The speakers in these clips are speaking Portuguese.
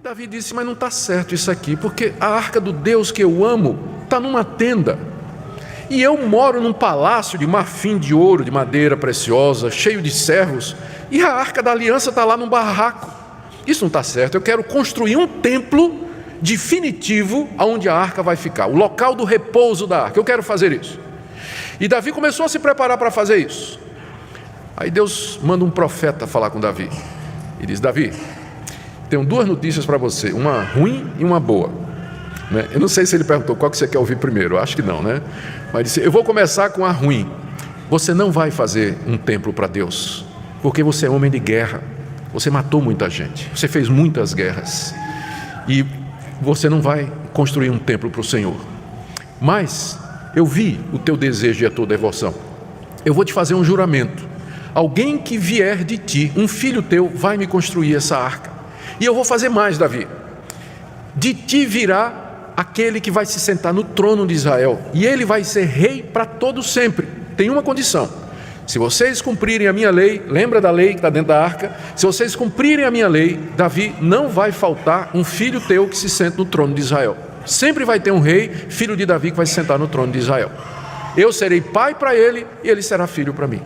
Davi disse: mas não está certo isso aqui, porque a arca do Deus que eu amo está numa tenda, e eu moro num palácio de marfim de ouro, de madeira preciosa, cheio de servos, e a arca da aliança está lá num barraco. Isso não está certo. Eu quero construir um templo definitivo onde a arca vai ficar, o local do repouso da arca. Eu quero fazer isso. E Davi começou a se preparar para fazer isso. Aí Deus manda um profeta falar com Davi e diz: Davi, tenho duas notícias para você, uma ruim e uma boa, né? Eu não sei se ele perguntou qual que você quer ouvir primeiro, eu acho que não, né? Mas disse: eu vou começar com a ruim. Você não vai fazer um templo para Deus, porque você é homem de guerra, você matou muita gente, você fez muitas guerras, e você não vai construir um templo para o Senhor. Mas eu vi o teu desejo e a tua devoção. Eu vou te fazer um juramento: alguém que vier de ti, um filho teu, vai me construir essa arca. E eu vou fazer mais, Davi: de ti virá aquele que vai se sentar no trono de Israel, e ele vai ser rei para todo sempre. Tem uma condição: se vocês cumprirem a minha lei, lembra da lei que está dentro da arca? Se vocês cumprirem a minha lei, Davi, não vai faltar um filho teu que se sente no trono de Israel. Sempre vai ter um rei, filho de Davi, que vai se sentar no trono de Israel. Eu serei pai para ele e ele será filho para mim.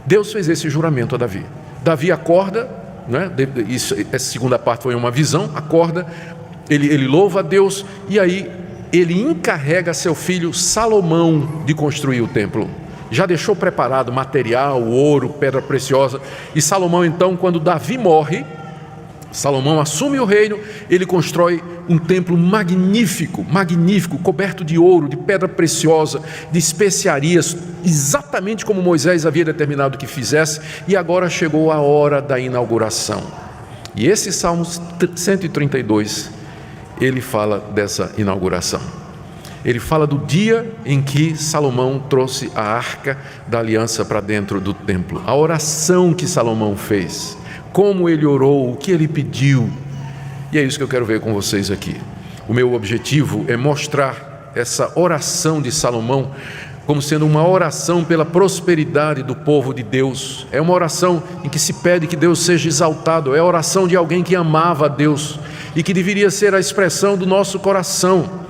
Deus fez esse juramento a Davi. Davi acorda, né? Essa segunda parte foi uma visão. Acorda, ele louva a Deus, e aí ele encarrega seu filho Salomão de construir o templo. Já deixou preparado material, ouro, pedra preciosa. E Salomão, então, quando Davi morre, Salomão assume o reino. Ele constrói um templo magnífico, coberto de ouro, de pedra preciosa, de especiarias, exatamente como Moisés havia determinado que fizesse. E agora chegou a hora da inauguração. E esse Salmo 132, ele fala dessa inauguração. Ele fala do dia em que Salomão trouxe a arca da aliança para dentro do templo, a oração que Salomão fez, como ele orou, o que ele pediu. E é isso que eu quero ver com vocês aqui. O meu objetivo é mostrar essa oração de Salomão como sendo uma oração pela prosperidade do povo de Deus. É uma oração em que se pede que Deus seja exaltado. É a oração de alguém que amava a Deus e que deveria ser a expressão do nosso coração,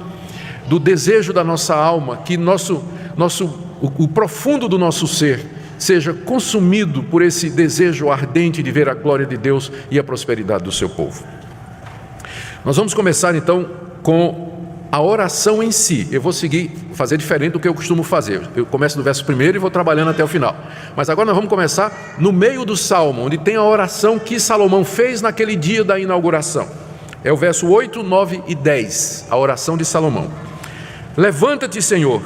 do desejo da nossa alma, que o profundo do nosso ser seja consumido por esse desejo ardente de ver a glória de Deus e a prosperidade do seu povo. Nós vamos começar então com a oração em si. Eu vou fazer diferente do que eu costumo fazer. Eu começo no verso 1 e vou trabalhando até o final. Mas agora nós vamos começar no meio do Salmo, onde tem a oração que Salomão fez naquele dia da inauguração. É o verso 8, 9 e 10, a oração de Salomão. Levanta-te, Senhor,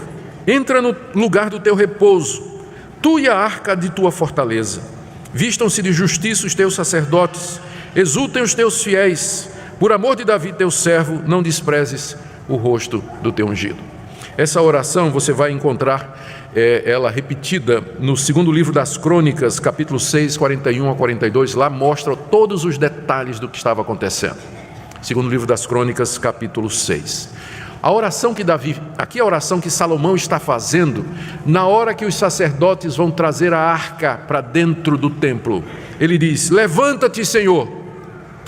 entra no lugar do teu repouso, tu e a arca de tua fortaleza. Vistam-se de justiça os teus sacerdotes, exultem os teus fiéis. Por amor de Davi, teu servo, não desprezes o rosto do teu ungido. Essa oração você vai encontrar ela repetida no segundo livro das Crônicas, capítulo 6, 41 a 42. Lá mostra todos os detalhes do que estava acontecendo. Segundo livro das Crônicas, capítulo 6. A oração que aqui é a oração que Salomão está fazendo na hora que os sacerdotes vão trazer a arca para dentro do templo. Ele diz: levanta-te, Senhor,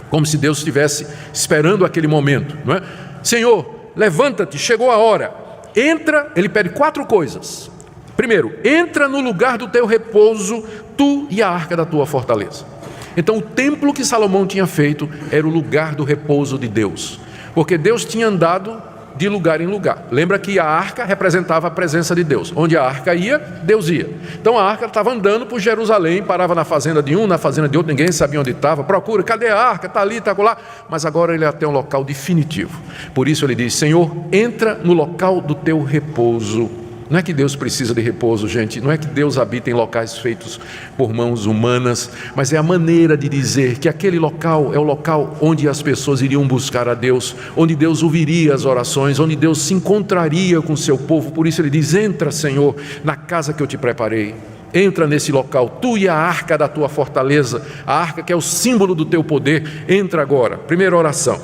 como se Deus estivesse esperando aquele momento, não é? Senhor, levanta-te, chegou a hora. Entra, ele pede 4 coisas. Primeiro, entra no lugar do teu repouso, tu e a arca da tua fortaleza. Então o templo que Salomão tinha feito era o lugar do repouso de Deus, porque Deus tinha andado de lugar em lugar. Lembra que a arca representava a presença de Deus. Onde a arca ia, Deus ia. Então a arca estava andando por Jerusalém, parava na fazenda de um, na fazenda de outro, ninguém sabia onde estava. Procura, cadê a arca? Está ali, está lá. Mas agora ele até um local definitivo. Por isso ele diz: Senhor, entra no local do teu repouso. Não é que Deus precisa de repouso, gente. Não é que Deus habita em locais feitos por mãos humanas, mas é a maneira de dizer que aquele local é o local onde as pessoas iriam buscar a Deus, onde Deus ouviria as orações, onde Deus se encontraria com o seu povo. Por isso ele diz: entra, Senhor, na casa que eu te preparei. Entra nesse local, tu e a arca da tua fortaleza, a arca que é o símbolo do teu poder. Entra agora. Primeira oração.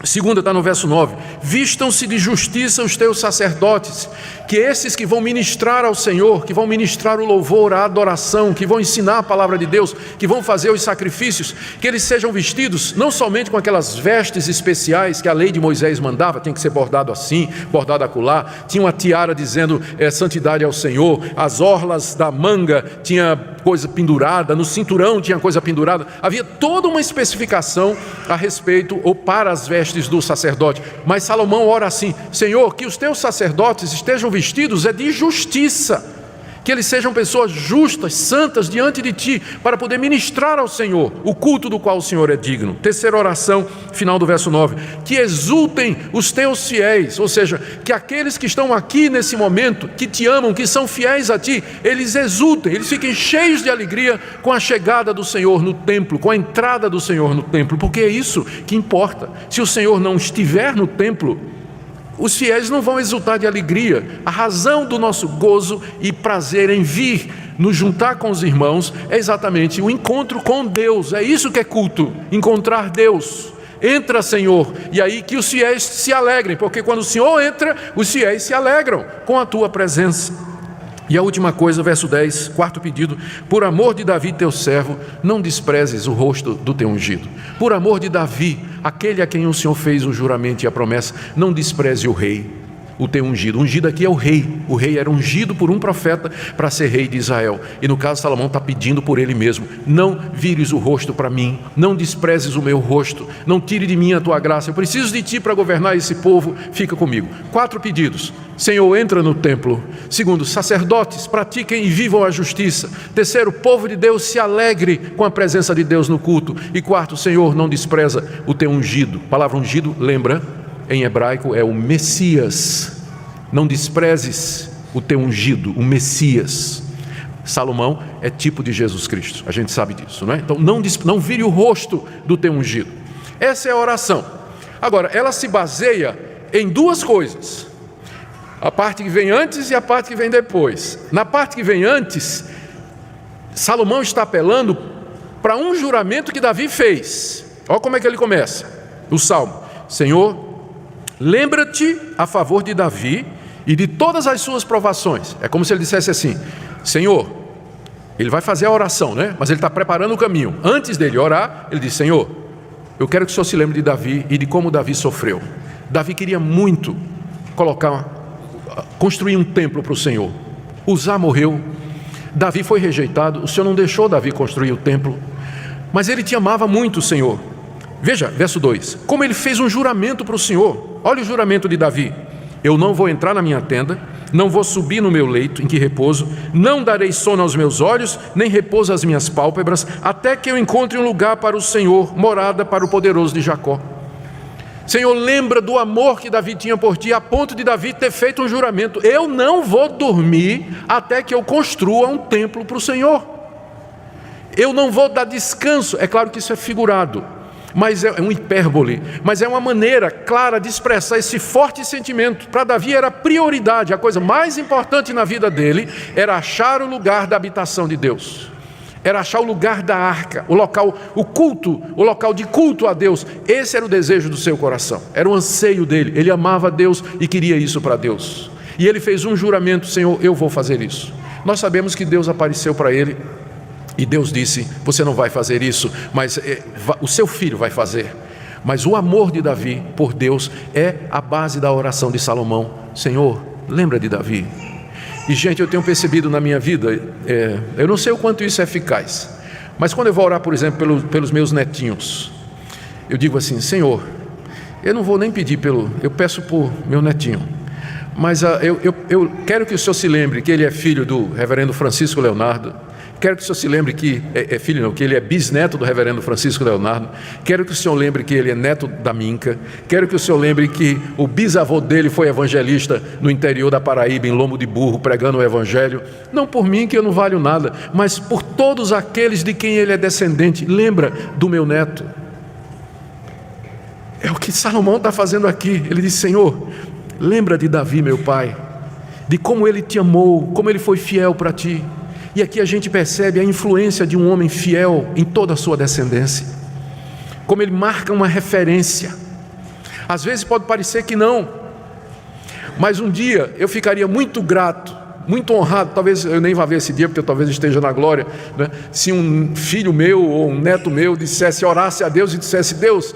Segunda está no verso 9: vistam-se de justiça os teus sacerdotes, que esses que vão ministrar ao Senhor, que vão ministrar o louvor, a adoração, que vão ensinar a palavra de Deus, que vão fazer os sacrifícios, que eles sejam vestidos não somente com aquelas vestes especiais que a lei de Moisés mandava, tinha que ser bordado assim, bordado acolá, tinha uma tiara dizendo santidade ao Senhor, as orlas da manga tinha coisa pendurada, no cinturão tinha coisa pendurada, havia toda uma especificação a respeito ou para as vestes do sacerdote. Mas Salomão ora assim: Senhor, que os teus sacerdotes estejam vestidos de justiça, que eles sejam pessoas justas, santas diante de ti, para poder ministrar ao Senhor o culto do qual o Senhor é digno. Terceira oração, final do verso 9: que exultem os teus fiéis, ou seja, que aqueles que estão aqui nesse momento, que te amam, que são fiéis a ti, eles exultem, eles fiquem cheios de alegria com a chegada do Senhor no templo, com a entrada do Senhor no templo, porque é isso que importa. Se o Senhor não estiver no templo, os fiéis não vão exultar de alegria. A razão do nosso gozo e prazer em vir nos juntar com os irmãos é exatamente o encontro com Deus. É isso que é culto, encontrar Deus. Entra, Senhor, e aí que os fiéis se alegrem, porque quando o Senhor entra, os fiéis se alegram com a tua presença. E a última coisa, verso 10, quarto pedido: por amor de Davi teu servo, não desprezes o rosto do teu ungido. Por amor de Davi, aquele a quem o Senhor fez o juramento e a promessa, não despreze o rei, o teu ungido. Ungido aqui é o rei. O rei era ungido por um profeta para ser rei de Israel. E no caso, Salomão está pedindo por ele mesmo: não vires o rosto para mim, não desprezes o meu rosto, não tire de mim a tua graça. Eu preciso de ti para governar esse povo, fica comigo. 4 pedidos: Senhor, entra no templo. Segundo, sacerdotes, pratiquem e vivam a justiça. Terceiro, povo de Deus, se alegre com a presença de Deus no culto. E quarto, Senhor, não despreza o teu ungido. A palavra ungido, lembra, em hebraico é o Messias. Não desprezes o teu ungido, o Messias. Salomão é tipo de Jesus Cristo, a gente sabe disso, não é? Então não vire o rosto do teu ungido. Essa é a oração. Agora, ela se baseia em 2 coisas: a parte que vem antes e a parte que vem depois. Na parte que vem antes, Salomão está apelando para um juramento que Davi fez. Olha como é que ele começa o salmo: Senhor, lembra-te a favor de Davi e de todas as suas provações. É como se ele dissesse assim: Senhor, ele vai fazer a oração, né? Mas ele está preparando o caminho. Antes dele orar, ele diz: Senhor, eu quero que o Senhor se lembre de Davi e de como Davi sofreu. Davi queria muito construir um templo para o Senhor. Uzá morreu, Davi foi rejeitado, o Senhor não deixou Davi construir o templo, mas ele te amava muito, Senhor. Veja, verso 2, como ele fez um juramento para o Senhor. Olha o juramento de Davi: eu não vou entrar na minha tenda, não vou subir no meu leito em que repouso, não darei sono aos meus olhos, nem repouso às minhas pálpebras, até que eu encontre um lugar para o Senhor, morada para o poderoso de Jacó. Senhor, lembra do amor que Davi tinha por ti, a ponto de Davi ter feito um juramento: eu não vou dormir até que eu construa um templo para o Senhor. Eu não vou dar descanso. É claro que isso é figurado, mas é um hipérbole, mas é uma maneira clara de expressar esse forte sentimento. Para Davi era prioridade, a coisa mais importante na vida dele era achar o lugar da habitação de Deus, era achar o lugar da arca, o local, o culto, o local de culto a Deus. Esse era o desejo do seu coração, era o anseio dele. Ele amava a Deus e queria isso para Deus, e ele fez um juramento: Senhor, eu vou fazer isso. Nós sabemos que Deus apareceu para ele e Deus disse: você não vai fazer isso, mas o seu filho vai fazer. Mas o amor de Davi por Deus é a base da oração de Salomão: Senhor, lembra de Davi. E gente, eu tenho percebido na minha vida, eu não sei o quanto isso é eficaz, mas quando eu vou orar, por exemplo, pelos meus netinhos, eu digo assim: Senhor, eu não vou nem pedir eu peço por meu netinho, mas eu quero que o Senhor se lembre que ele é filho do reverendo Francisco Leonardo. Quero que o Senhor se lembre que que ele é bisneto do reverendo Francisco Leonardo. Quero que o Senhor lembre que ele é neto da Minca. Quero que o Senhor lembre que o bisavô dele foi evangelista no interior da Paraíba, em lombo de burro, pregando o evangelho. Não por mim, que eu não valho nada, mas por todos aqueles de quem ele é descendente. Lembra do meu neto. É o que Salomão está fazendo aqui. Ele diz: Senhor, lembra de Davi, meu pai, de como ele te amou, como ele foi fiel para ti. E aqui a gente percebe a influência de um homem fiel em toda a sua descendência, como ele marca uma referência. Às vezes pode parecer que não, mas um dia eu ficaria muito grato, muito honrado, talvez eu nem vá ver esse dia, porque eu talvez esteja na glória, né? Se um filho meu ou um neto meu orasse a Deus e dissesse: Deus,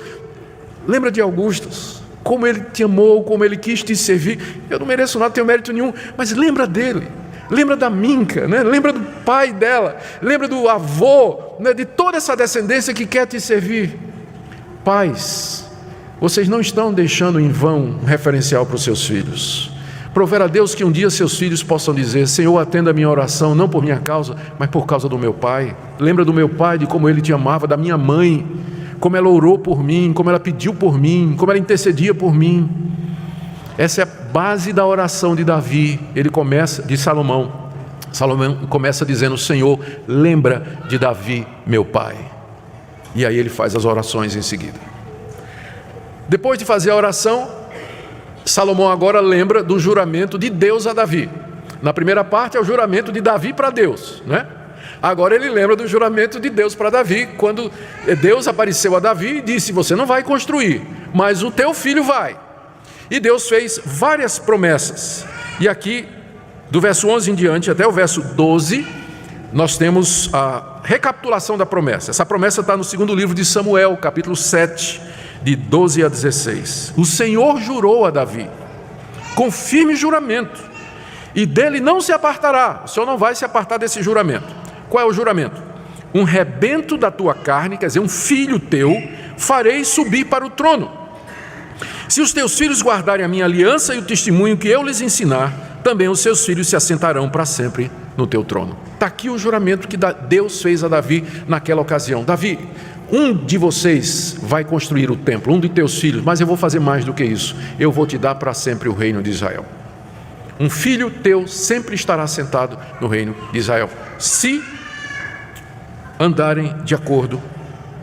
lembra de Augustus, como ele te amou, como ele quis te servir. Eu não mereço nada, não tenho mérito nenhum, mas lembra dele, lembra da Minca, né? Lembra do pai dela, lembra do avô, né? De toda essa descendência que quer te servir. Pais, vocês não estão deixando em vão um referencial para os seus filhos. Prover a Deus que um dia seus filhos possam dizer: Senhor, atenda a minha oração, não por minha causa, mas por causa do meu pai. Lembra do meu pai, de como ele te amava, da minha mãe, como ela orou por mim, como ela pediu por mim, como ela intercedia por mim. Essa é a base da oração de Davi. Ele começa, de Salomão começa dizendo: Senhor, lembra de Davi, meu pai. E aí ele faz as orações em seguida. Depois de fazer a oração, Salomão agora lembra do juramento de Deus a Davi. Na primeira parte é o juramento de Davi para Deus, né? Agora ele lembra do juramento de Deus para Davi, quando Deus apareceu a Davi e disse: você não vai construir, mas o teu filho vai. E Deus fez várias promessas. E aqui, do verso 11 em diante até o verso 12, nós temos a recapitulação da promessa. Essa promessa está no segundo livro de Samuel, capítulo 7, de 12 a 16. O Senhor jurou a Davi com firme juramento, e dele não se apartará. O Senhor não vai se apartar desse juramento. Qual é o juramento? Um rebento da tua carne, quer dizer, um filho teu, farei subir para o trono. Se os teus filhos guardarem a minha aliança e o testemunho que eu lhes ensinar, também os seus filhos se assentarão para sempre no teu trono. Está aqui o juramento que Deus fez a Davi naquela ocasião. Davi, um de vocês vai construir o templo, um de teus filhos, mas eu vou fazer mais do que isso. Eu vou te dar para sempre o reino de Israel. Um filho teu sempre estará sentado no reino de Israel, se andarem de acordo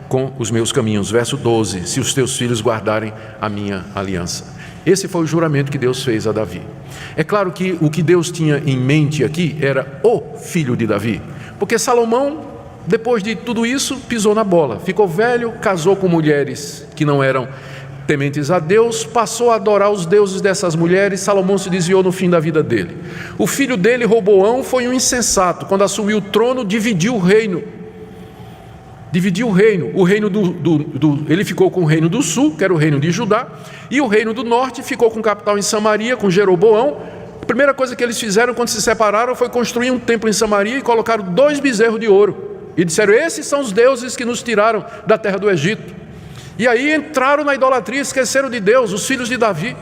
com os meus caminhos. Verso 12, se os teus filhos guardarem a minha aliança. Esse foi o juramento que Deus fez a Davi. É claro que o que Deus tinha em mente aqui era o filho de Davi, porque Salomão, depois de tudo isso, pisou na bola, ficou velho, casou com mulheres que não eram tementes a Deus, passou a adorar os deuses dessas mulheres. Salomão se desviou no fim da vida dele. O filho dele, Roboão, foi um insensato. Quando assumiu o trono, dividiu o reino. Ele ficou com o reino do sul, que era o reino de Judá, e o reino do norte ficou com capital em Samaria, com Jeroboão. A primeira coisa que eles fizeram quando se separaram foi construir um templo em Samaria e colocaram 2 bezerros de ouro. E disseram: esses são os deuses que nos tiraram da terra do Egito. E aí entraram na idolatria, esqueceram de Deus, os filhos de Davi,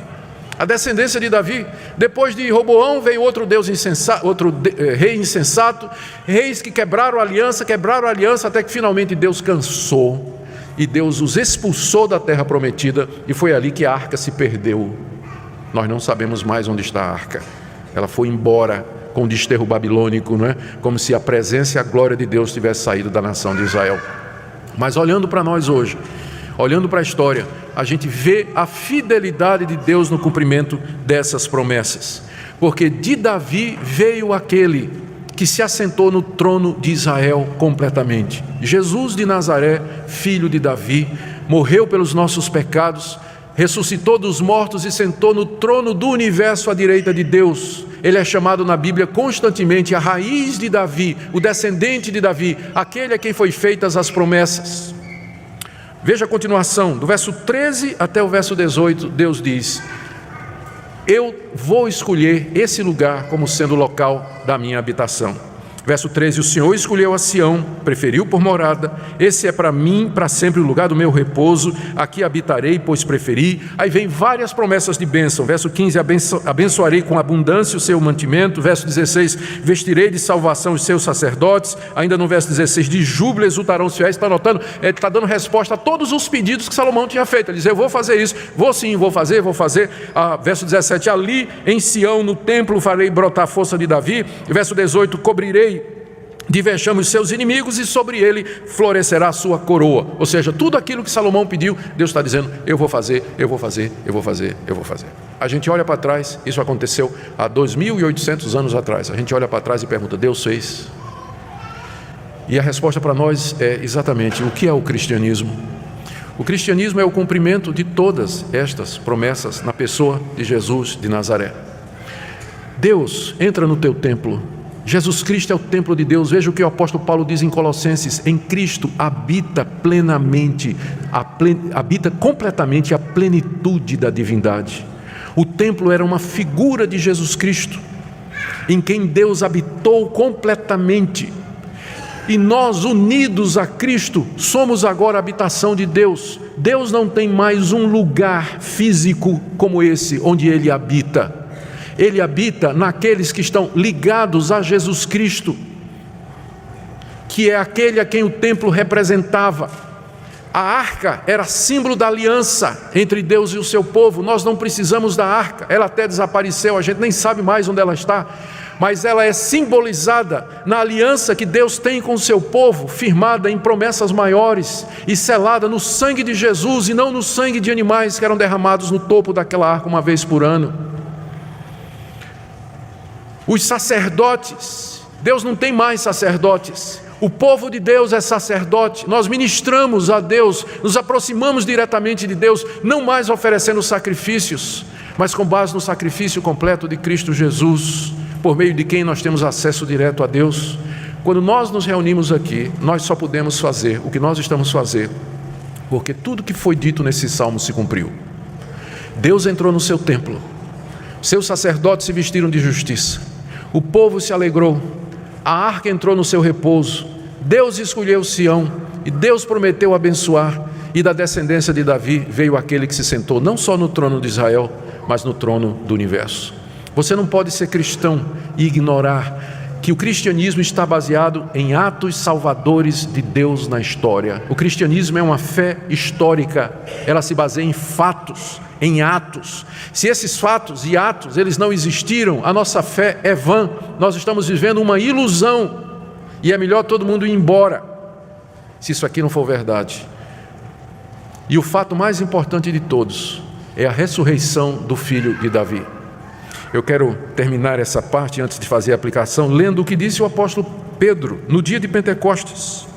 a descendência de Davi. Depois de Roboão veio outro Deus insensato, rei insensato, reis que quebraram a aliança, até que finalmente Deus cansou e Deus os expulsou da terra prometida, e foi ali que a arca se perdeu. Nós não sabemos mais onde está a arca. Ela foi embora com o desterro babilônico, não é? Como se a presença e a glória de Deus tivesse saído da nação de Israel. Mas olhando para nós hoje, olhando para a história, a gente vê a fidelidade de Deus no cumprimento dessas promessas, porque de Davi veio aquele que se assentou no trono de Israel completamente. Jesus de Nazaré, filho de Davi, morreu pelos nossos pecados, ressuscitou dos mortos e sentou no trono do universo à direita de Deus. Ele é chamado na Bíblia constantemente a raiz de Davi, o descendente de Davi, aquele a quem foi feitas as promessas. Veja a continuação, do verso 13 até o verso 18, Deus diz: eu vou escolher esse lugar como sendo o local da minha habitação. Verso 13, o Senhor escolheu a Sião, preferiu por morada. Esse é para mim, para sempre, o lugar do meu repouso. Aqui habitarei, pois preferi. Aí vem várias promessas de bênção. Verso 15, abençoarei com abundância o seu mantimento. Verso 16, vestirei de salvação os seus sacerdotes. Ainda no verso 16, de júbilo exultarão os fiéis. Está notando? Ele está dando resposta a todos os pedidos que Salomão tinha feito. Ele diz: eu vou fazer isso, vou sim, vou fazer. Verso 17, ali em Sião, no templo, farei brotar a força de Davi. Verso 18, cobrirei de vexame os seus inimigos, e sobre ele florescerá a sua coroa. Ou seja, tudo aquilo que Salomão pediu, Deus está dizendo: eu vou fazer, eu vou fazer, eu vou fazer, eu vou fazer. A gente olha para trás, isso aconteceu há 2.800 anos atrás. A gente olha para trás e pergunta: Deus fez? E a resposta para nós é exatamente: o que é o cristianismo? O cristianismo é o cumprimento de todas estas promessas na pessoa de Jesus de Nazaré. Deus entra no teu templo. Jesus Cristo é o templo de Deus. Veja o que o apóstolo Paulo diz em Colossenses: em Cristo habita plenamente, habita completamente a plenitude da divindade. O templo era uma figura de Jesus Cristo, em quem Deus habitou completamente. E nós, unidos a Cristo, somos agora a habitação de Deus. Deus não tem mais um lugar físico como esse, onde Ele habita. Ele habita naqueles que estão ligados a Jesus Cristo, que é aquele a quem o templo representava. A arca era símbolo da aliança entre Deus e o seu povo. Nós não precisamos da arca, ela até desapareceu, a gente nem sabe mais onde ela está. Mas ela é simbolizada na aliança que Deus tem com o seu povo, firmada em promessas maiores e selada no sangue de Jesus e não no sangue de animais que eram derramados no topo daquela arca uma vez por ano. Os sacerdotes, Deus não tem mais sacerdotes. O povo de Deus é sacerdote. Nós ministramos a Deus, nos aproximamos diretamente de Deus, não mais oferecendo sacrifícios, mas com base no sacrifício completo de Cristo Jesus, por meio de quem nós temos acesso direto a Deus. Quando nós nos reunimos aqui, nós só podemos fazer o que nós estamos fazendo, porque tudo que foi dito nesse salmo se cumpriu. Deus entrou no seu templo, seus sacerdotes se vestiram de justiça, o povo se alegrou, a arca entrou no seu repouso, Deus escolheu Sião e Deus prometeu abençoar, e da descendência de Davi veio aquele que se sentou não só no trono de Israel, mas no trono do universo. Você não pode ser cristão e ignorar que o cristianismo está baseado em atos salvadores de Deus na história. O cristianismo é uma fé histórica, ela se baseia em fatos, em atos. Se esses fatos e atos, eles não existiram, a nossa fé é vã. Nós estamos vivendo uma ilusão e é melhor todo mundo ir embora, se isso aqui não for verdade. E o fato mais importante de todos é a ressurreição do filho de Davi. Eu quero terminar essa parte, antes de fazer a aplicação, lendo o que disse o apóstolo Pedro no dia de Pentecostes.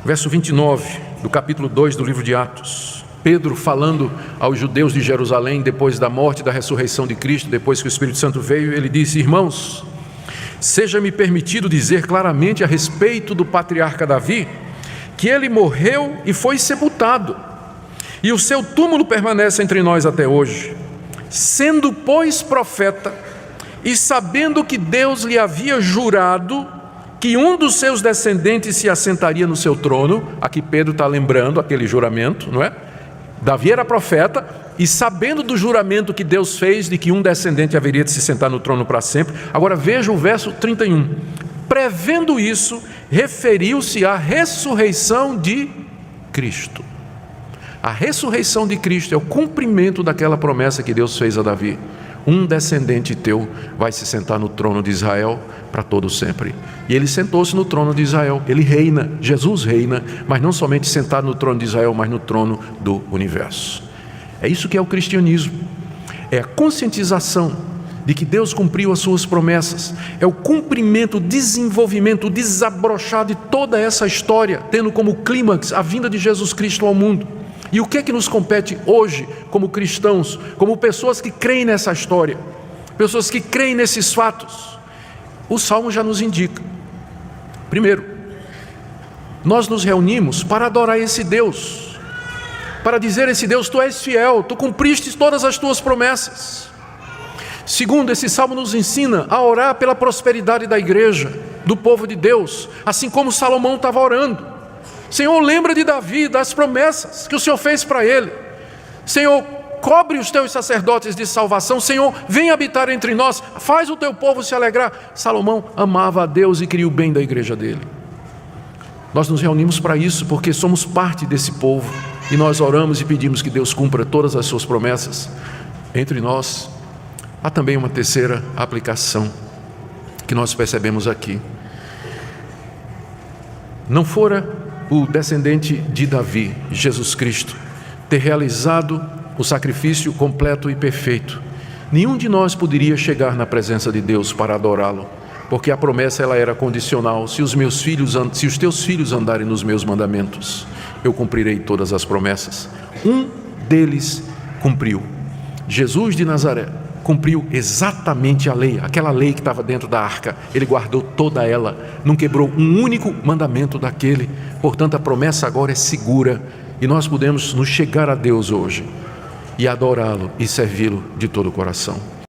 Verso 29 do capítulo 2 do livro de Atos. Pedro falando aos judeus de Jerusalém depois da morte e da ressurreição de Cristo, depois que o Espírito Santo veio, ele disse: irmãos, seja-me permitido dizer claramente a respeito do patriarca Davi, que ele morreu e foi sepultado, e o seu túmulo permanece entre nós até hoje. Sendo, pois, profeta, e sabendo que Deus lhe havia jurado que um dos seus descendentes se assentaria no seu trono, aqui Pedro está lembrando aquele juramento, não é? Davi era profeta, e sabendo do juramento que Deus fez de que um descendente haveria de se sentar no trono para sempre. Agora veja o verso 31. Prevendo isso, referiu-se à ressurreição de Cristo. A ressurreição de Cristo é o cumprimento daquela promessa que Deus fez a Davi. Um descendente teu vai se sentar no trono de Israel para todo sempre. E ele sentou-se no trono de Israel. Ele reina, Jesus reina, mas não somente sentado no trono de Israel, mas no trono do universo. É isso que é o cristianismo. É a conscientização de que Deus cumpriu as suas promessas. É o cumprimento, o desenvolvimento, o desabrochar de toda essa história, tendo como clímax a vinda de Jesus Cristo ao mundo. E o que é que nos compete hoje, como cristãos, como pessoas que creem nessa história, pessoas que creem nesses fatos? O Salmo já nos indica. Primeiro, nós nos reunimos para adorar esse Deus, para dizer a esse Deus: tu és fiel, tu cumpriste todas as tuas promessas. Segundo, esse salmo nos ensina a orar pela prosperidade da igreja, do povo de Deus, assim como Salomão estava orando. Senhor, lembra de Davi, das promessas que o Senhor fez para ele. Senhor, cobre os teus sacerdotes de salvação. Senhor, vem habitar entre nós, faz o teu povo se alegrar. Salomão amava a Deus e queria o bem da igreja dele. Nós nos reunimos para isso, porque somos parte desse povo, e nós oramos e pedimos que Deus cumpra todas as suas promessas entre nós. Há também uma terceira aplicação que nós percebemos aqui. Não fora o descendente de Davi, Jesus Cristo, ter realizado o sacrifício completo e perfeito, nenhum de nós poderia chegar na presença de Deus para adorá-lo, porque a promessa ela era condicional. Se os teus filhos andarem nos meus mandamentos, eu cumprirei todas as promessas. Um deles cumpriu. Jesus de Nazaré cumpriu exatamente a lei, aquela lei que estava dentro da arca. Ele guardou toda ela, não quebrou um único mandamento daquele. Portanto, a promessa agora é segura e nós podemos nos chegar a Deus hoje e adorá-lo e servi-lo de todo o coração.